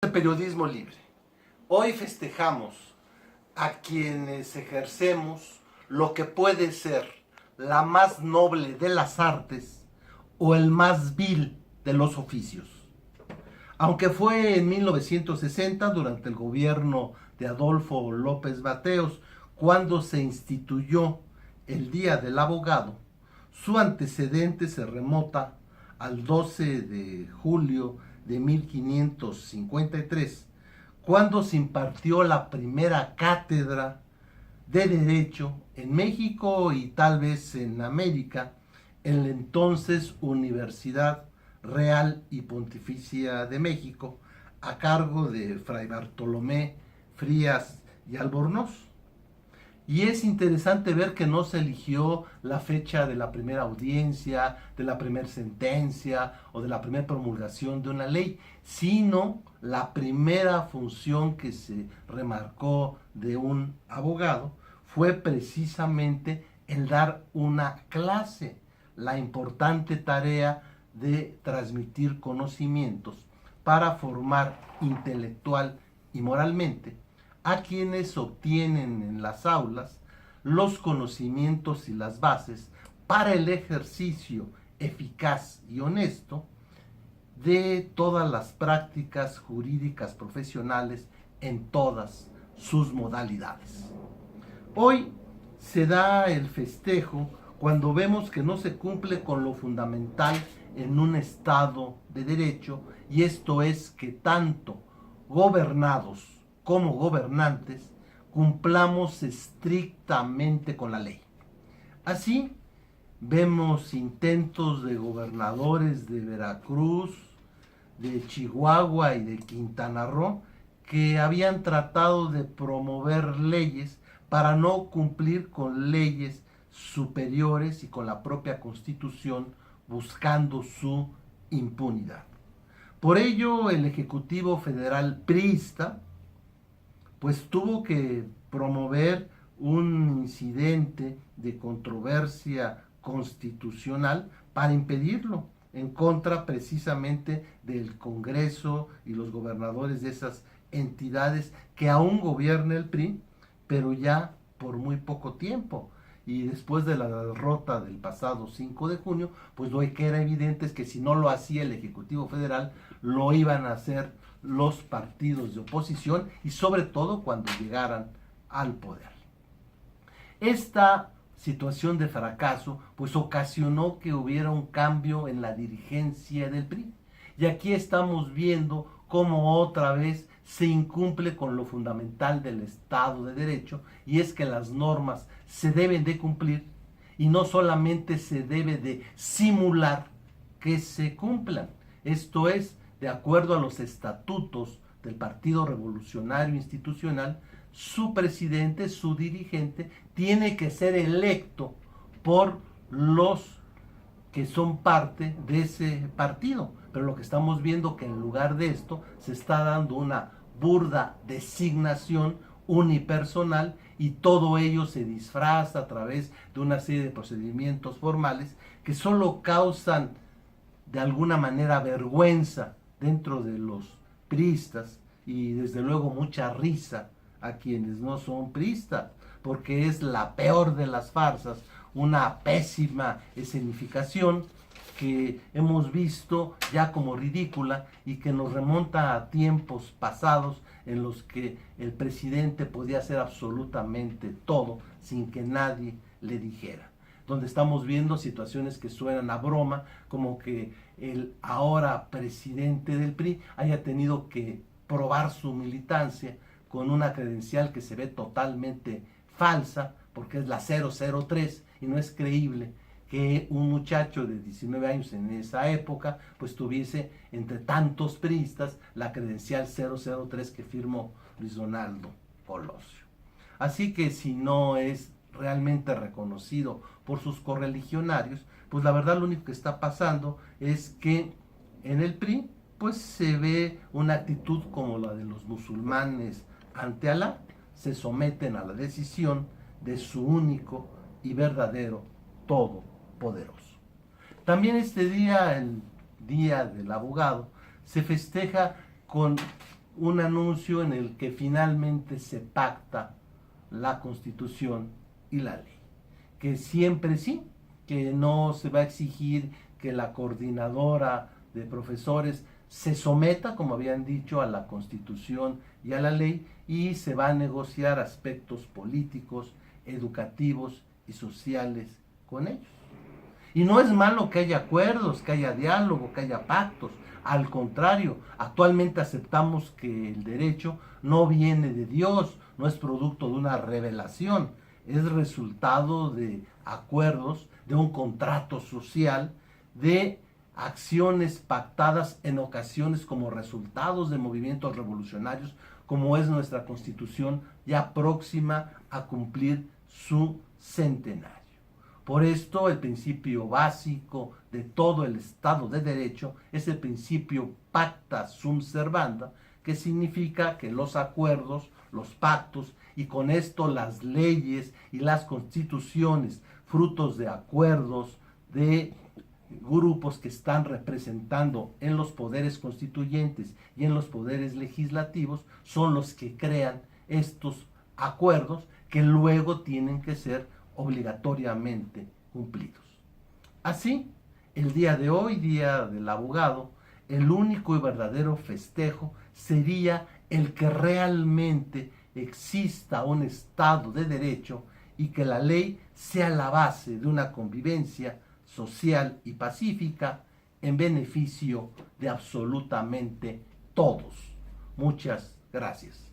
El periodismo libre. Hoy festejamos a quienes ejercemos lo que puede ser la más noble de las artes o el más vil de los oficios. Aunque fue en 1960, durante el gobierno de Adolfo López Mateos, cuando se instituyó el Día del Abogado, su antecedente se remota al 12 de julio de 1553, cuando se impartió la primera cátedra de Derecho en México y tal vez en América, en la entonces Universidad Real y Pontificia de México, a cargo de Fray Bartolomé Frías y Albornoz. Y es interesante ver que no se eligió la fecha de la primera audiencia, de la primera sentencia o de la primera promulgación de una ley, sino la primera función que se remarcó de un abogado fue precisamente el dar una clase, la importante tarea de transmitir conocimientos para formar intelectual y moralmente a quienes obtienen en las aulas los conocimientos y las bases para el ejercicio eficaz y honesto de todas las prácticas jurídicas profesionales en todas sus modalidades. Hoy se da el festejo cuando vemos que no se cumple con lo fundamental en un Estado de Derecho, y esto es que tanto gobernados como gobernantes cumplamos estrictamente con la ley. Así vemos intentos de gobernadores de Veracruz, de Chihuahua y de Quintana Roo que habían tratado de promover leyes para no cumplir con leyes superiores y con la propia Constitución, buscando su impunidad. Por ello, el Ejecutivo Federal priista pues tuvo que promover un incidente de controversia constitucional para impedirlo, en contra precisamente del Congreso y los gobernadores de esas entidades que aún gobierna el PRI, pero ya por muy poco tiempo. Y después de la derrota del pasado 5 de junio, pues lo que era evidente es que si no lo hacía el Ejecutivo Federal, lo iban a hacer los partidos de oposición y sobre todo cuando llegaran al poder. Esta situación de fracaso pues ocasionó que hubiera un cambio en la dirigencia del PRI. Y aquí estamos viendo cómo otra vez se incumple con lo fundamental del Estado de Derecho, y es que las normas se deben de cumplir y no solamente se debe de simular que se cumplan. Esto es, de acuerdo a los estatutos del Partido Revolucionario Institucional, su presidente, su dirigente, tiene que ser electo por los que son parte de ese partido. Pero lo que estamos viendo que en lugar de esto se está dando una burda designación unipersonal, y todo ello se disfraza a través de una serie de procedimientos formales que solo causan de alguna manera vergüenza dentro de los priistas y desde luego mucha risa a quienes no son priistas, porque es la peor de las farsas, una pésima escenificación que hemos visto ya como ridícula y que nos remonta a tiempos pasados en los que el presidente podía hacer absolutamente todo sin que nadie le dijera, donde estamos viendo situaciones que suenan a broma, como que el ahora presidente del PRI haya tenido que probar su militancia con una credencial que se ve totalmente falsa, porque es la 003, y no es creíble que un muchacho de 19 años en esa época pues tuviese entre tantos priistas la credencial 003 que firmó Luis Donaldo Colosio. Así que si no es realmente reconocido por sus correligionarios, pues la verdad lo único que está pasando es que en el PRI pues se ve una actitud como la de los musulmanes ante Alá, se someten a la decisión de su único y verdadero todopoderoso. También este día, el Día del Abogado, se festeja con un anuncio en el que finalmente se pacta la Constitución y la ley. Que siempre sí, que no se va a exigir que la coordinadora de profesores se someta, como habían dicho, a la Constitución y a la ley, y se va a negociar aspectos políticos, educativos y sociales con ellos. Y no es malo que haya acuerdos, que haya diálogo, que haya pactos. Al contrario, actualmente aceptamos que el derecho no viene de Dios, no es producto de una revelación, es resultado de acuerdos, de un contrato social, de acciones pactadas en ocasiones como resultados de movimientos revolucionarios, como es nuestra Constitución ya próxima a cumplir su centenario. Por esto el principio básico de todo el Estado de Derecho es el principio pacta sunt servanda, que significa que los acuerdos, los pactos y con esto las leyes y las constituciones, frutos de acuerdos de grupos que están representando en los poderes constituyentes y en los poderes legislativos, son los que crean estos acuerdos que luego tienen que ser obligatoriamente cumplidos. Así, el día de hoy, Día del Abogado, el único y verdadero festejo sería el que realmente exista un Estado de Derecho y que la ley sea la base de una convivencia social y pacífica en beneficio de absolutamente todos. Muchas gracias.